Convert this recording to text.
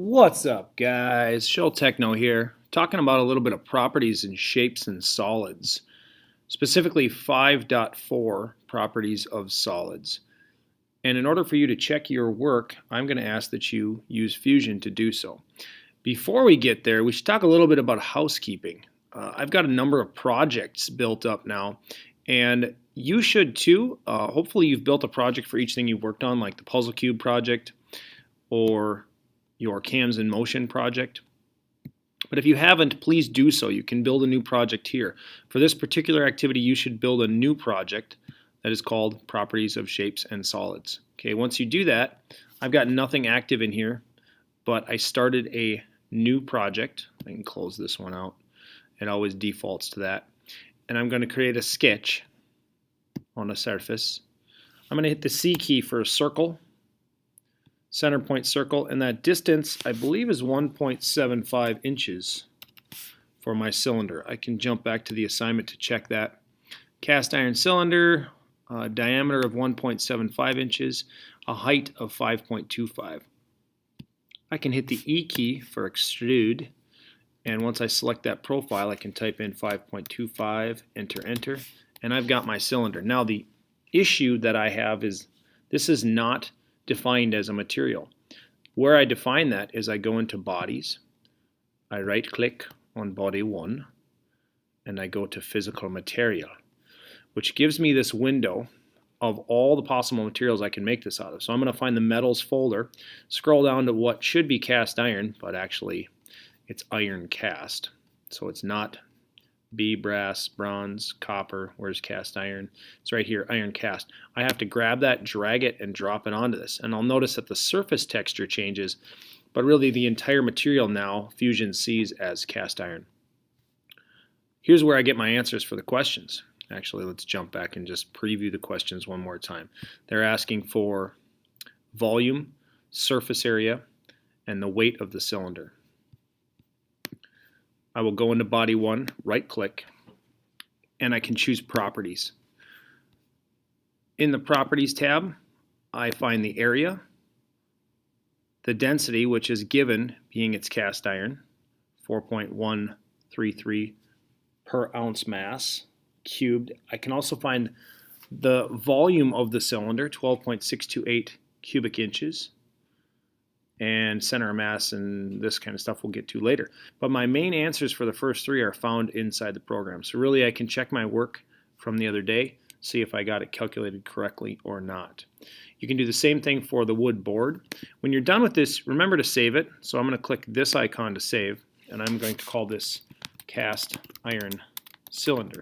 What's up, guys? Shell Techno here, talking about a little bit of properties and shapes and solids, specifically 5.4 properties of solids. And in order for you to check your work, I'm going to ask that you use Fusion to do so. Before we get there, we should talk a little bit about housekeeping. I've got a number of projects built up now, and you should too. Hopefully you've built a project for each thing you've worked on, like the Puzzle Cube project or your Cams in Motion project. But if you haven't, please do so. You can build a new project here. For this particular activity, you should build a new project that is called Properties of Shapes and Solids. Okay, once you do that, I've got nothing active in here, but I started a new project. I can close this one out. It always defaults to that. And I'm going to create a sketch on a surface. I'm going to hit the C key for a circle, center point circle, and that distance I believe is 1.75 inches for my cylinder. I can jump back to the assignment to check that. Cast iron cylinder, diameter of 1.75 inches, a height of 5.25. I can hit the E key for extrude, and once I select that profile I can type in 5.25, enter, and I've got my cylinder. Now the issue that I have is this is not defined as a material. Where I define that is I go into bodies, I right click on body 1, and I go to physical material, which gives me this window of all the possible materials I can make this out of. So I'm going to find the metals folder, scroll down to what should be cast iron, but actually it's iron cast. So it's not B, brass, bronze, copper. Where's cast iron? It's right here, iron cast. I have to grab that, drag it, and drop it onto this. And I'll notice that the surface texture changes, but really the entire material now Fusion sees as cast iron. Here's where I get my answers for the questions. Actually, let's jump back and just preview the questions one more time. They're asking for volume, surface area, and the weight of the cylinder. I will go into body 1, right click, and I can choose properties. In the properties tab, I find the area, the density, which is given being its cast iron, 4.133 per ounce mass cubed. I can also find the volume of the cylinder, 12.628 cubic inches, and center of mass and this kind of stuff we'll get to later. But my main answers for the first 3 are found inside the program. So really I can check my work from the other day, see if I got it calculated correctly or not. You can do the same thing for the wood board. When you're done with this, remember to save it. So I'm going to click this icon to save, and I'm going to call this cast iron cylinder.